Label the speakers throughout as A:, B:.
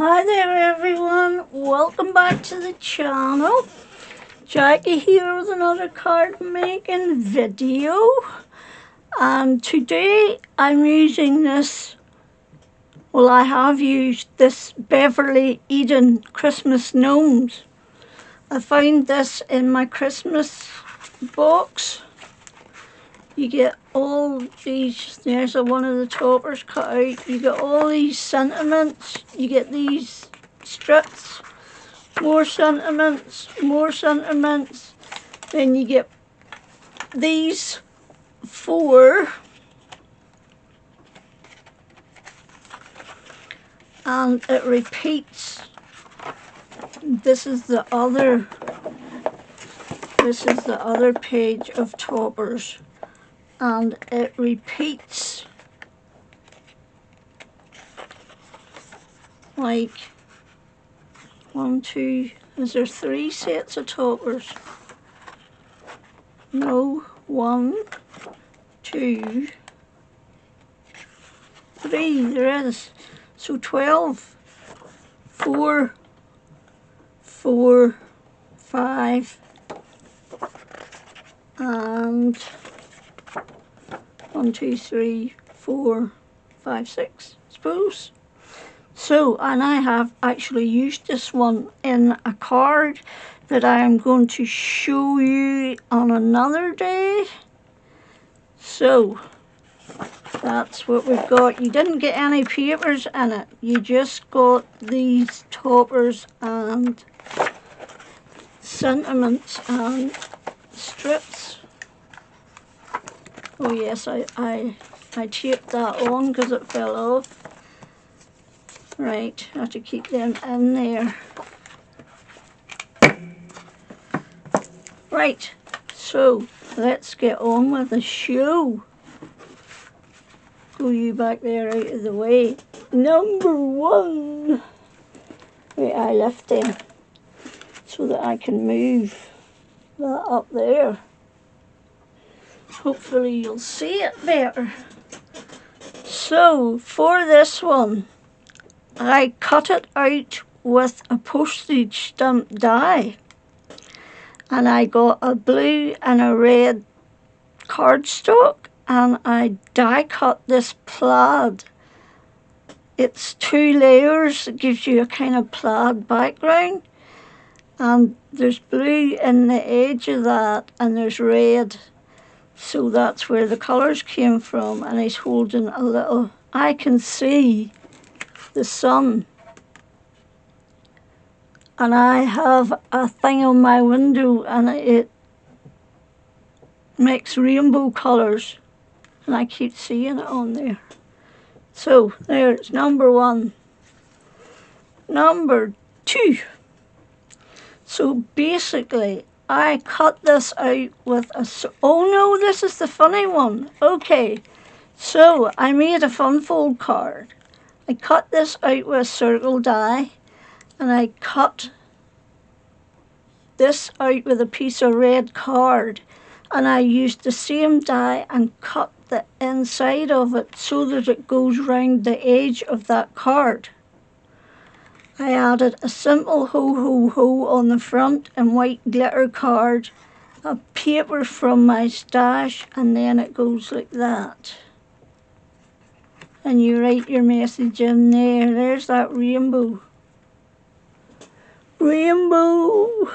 A: Hi there everyone, welcome back to the channel. Jackie here with another card making video, and today I'm using this, I have used this Beverly Eden Christmas Gnomes. I found this in my Christmas box. You get all these, there's one of the toppers cut out, you get all these sentiments, you get these strips, more sentiments, then you get these four, and it repeats. This is the other page of toppers, and it repeats like 1, 2, is there 3 sets of toppers? No, 1, 2, 3, there is. So 12, 4, 4, 5, and 1, 2, 3, 4, 5, 6, I suppose. So, and I have actually used this one in a card that I am going to show you on another day. So, that's what we've got. You didn't get any papers in it. You just got these toppers and sentiments and strips. Oh yes, I taped that on because it fell off. Right, I have to keep them in there. Right, so let's get on with the show. Go you back there out of the way. Number 1. Wait, I left them so that I can move that up there. Hopefully you'll see it better. So for this one, I cut it out with a postage stamp die, and I got a blue and a red cardstock, and I die cut this plaid. It's 2 layers. It gives you a kind of plaid background, and there's blue in the edge of that, and there's red, so that's where the colours came from. And he's holding a little, I can see the sun, and I have a thing on my window and it makes rainbow colours, and I keep seeing it on there. So there's number 1. Number 2. So basically I cut this out with a, oh no, this is the funny one. Okay, so I made a fun fold card. I cut this out with a circle die, and I cut this out with a piece of red card, and I used the same die and cut the inside of it so that it goes round the edge of that card. I added a simple ho ho ho on the front and white glitter card, a paper from my stash, and then it goes like that. And you write your message in there. There's that rainbow. Rainbow.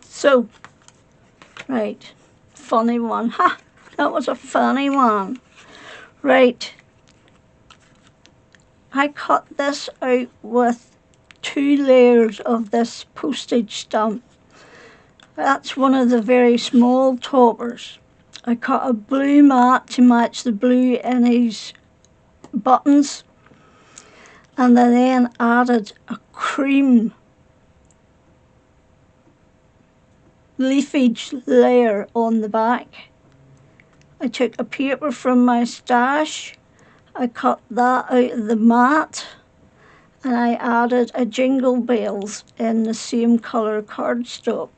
A: So, right, funny one. Ha! That was a funny one. Right. I cut this out with 2 layers of this postage stamp. That's one of the very small toppers. I cut a blue mat to match the blue in his buttons, and I then added a cream leafage layer on the back. I took a paper from my stash, I cut that out of the mat, and I added a jingle bells in the same colour cardstock.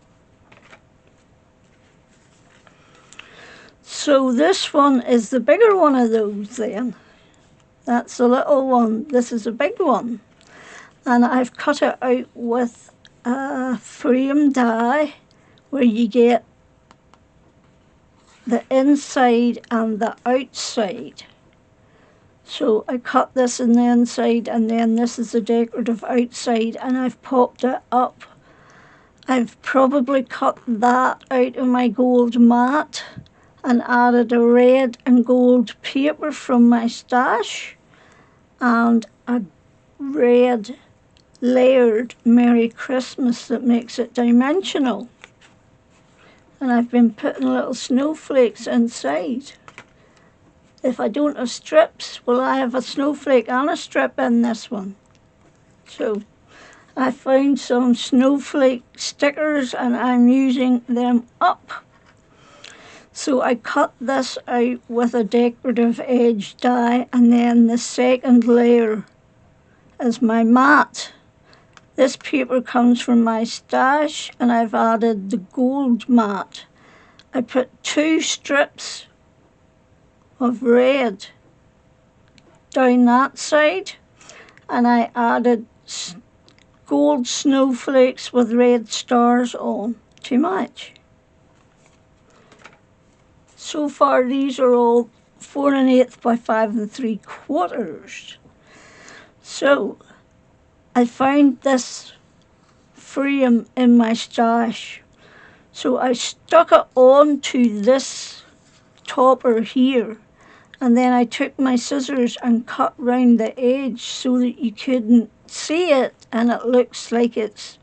A: So this one is the bigger one of those then. That's the little one. This is a big one. and I've cut it out with a frame die where you get the inside and the outside. So I cut this in the inside, and then this is the decorative outside, and I've popped it up. I've probably cut that out of my gold mat and added a red and gold paper from my stash and a red layered Merry Christmas that makes it dimensional. And I've been putting little snowflakes inside. If I don't have strips, well, I have a snowflake and a strip in this one. So I found some snowflake stickers and I'm using them up. So I cut this out with a decorative edge die, and then the second layer is my mat. This paper comes from my stash and I've added the gold mat. I put 2 strips of red down that side, and I added gold snowflakes with red stars on to match. So far these are all 4 1/8 by 5 3/4. So I found this frame in my stash, so I stuck it onto this topper here, and then I took my scissors and cut round the edge so that you couldn't see it and it looks like it's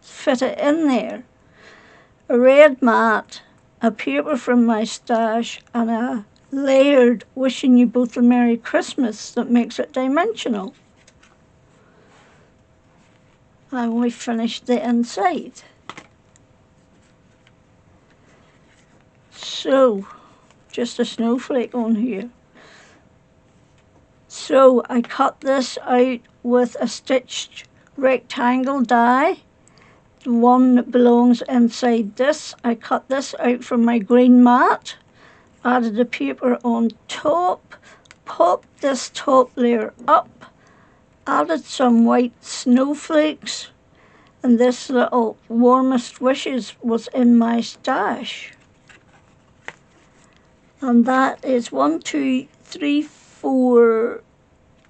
A: fitted in there. A red mat, a paper from my stash, and a layered wishing you both a Merry Christmas that makes it dimensional. And we finished the inside. So, just a snowflake on here. So I cut this out with a stitched rectangle die, the one that belongs inside this. I cut this out from my green mat, added the paper on top, popped this top layer up, added some white snowflakes, and this little warmest wishes was in my stash. And that is 1, 2, 3, 4,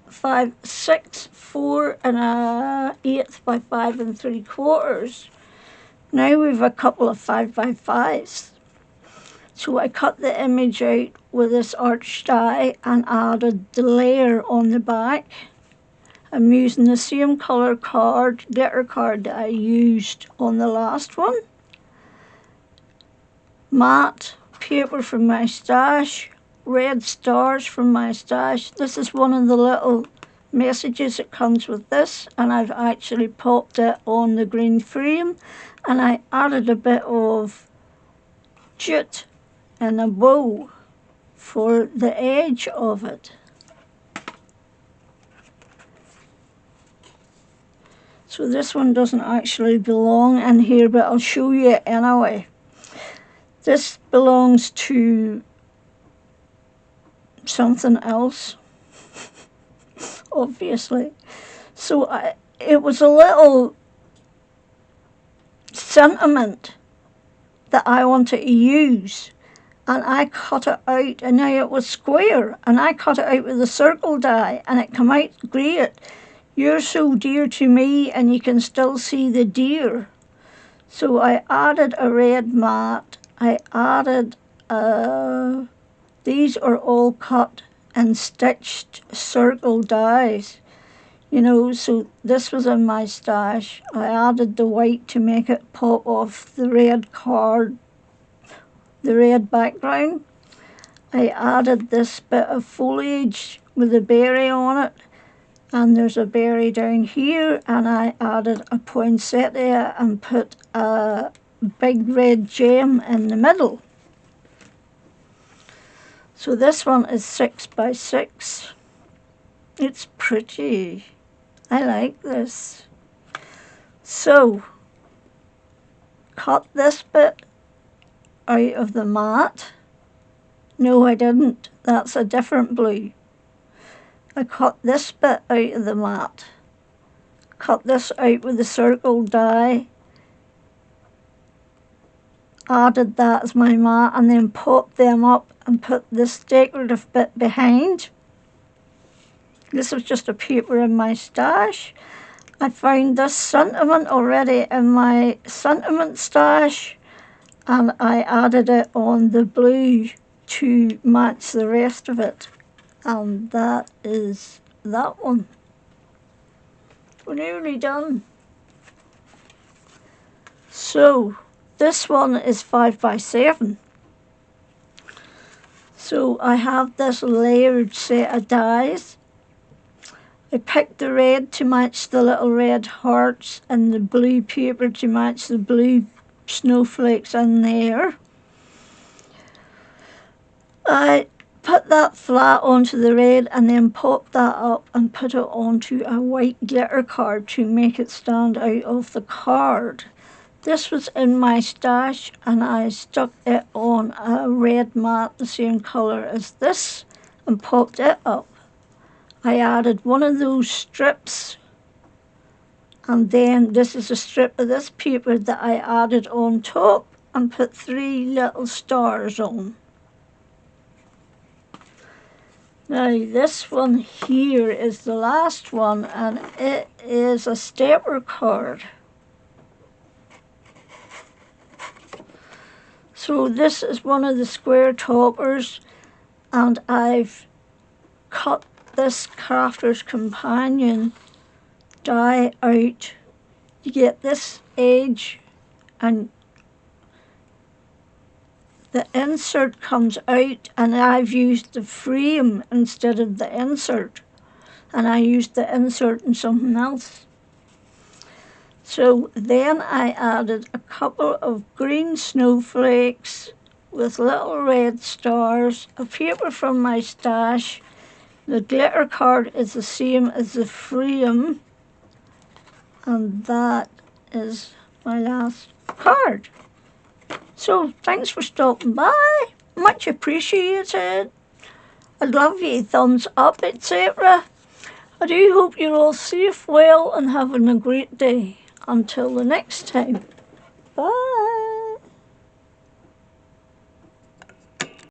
A: 5, 6, 4 1/8 by 5 3/4. Now we've a couple of 5 by 5s. So I cut the image out with this arch die and added the layer on the back. I'm using the same colour card, glitter card that I used on the last one. Matte paper from my stash, red stars from my stash. This is one of the little messages that comes with this, and I've actually popped it on the green frame, and I added a bit of jute and a bow for the edge of it. So this one doesn't actually belong in here, but I'll show you anyway. This belongs to something else, obviously. So it was a little sentiment that I wanted to use, and I cut it out, and now it was square, and I cut it out with a circle die, and it came out great. You're so dear to me, and you can still see the deer. So I added a red mat. I added, these are all cut and stitched circle dies, you know, so this was in my stash. I added the white to make it pop off the red card, the red background. I added this bit of foliage with a berry on it, and there's a berry down here, and I added a poinsettia and put a big red gem in the middle. So this one is 6 by 6. It's pretty. I like this. So, cut this bit out of the mat. No, I didn't. That's a different blue. I cut this bit out of the mat. cut this out with the circle die, added that as my mat, and then popped them up and put this decorative bit behind. This was just a paper in my stash. I found this sentiment already in my sentiment stash, and I added it on the blue to match the rest of it. And that is that one. We're nearly done. So this one is 5x7. So I have this layered set of dies. I picked the red to match the little red hearts and the blue paper to match the blue snowflakes in there. I put that flat onto the red and then popped that up and put it onto a white glitter card to make it stand out of the card. This was in my stash and I stuck it on a red mat the same colour as this and popped it up. I added one of those strips, and then this is a strip of this paper that I added on top and put 3 little stars on. Now this one here is the last one, and it is a stepper card. So this is one of the square toppers, and I've cut this Crafter's Companion die out to get this edge, and the insert comes out, and I've used the frame instead of the insert, and I used the insert in something else. So then I added a couple of green snowflakes with little red stars, a paper from my stash. The glitter card is the same as the frame, and that is my last card. So thanks for stopping by, much appreciated. I'd love you thumbs up, etc. I do hope you're all safe, well, and having a great day. Until the next time, bye.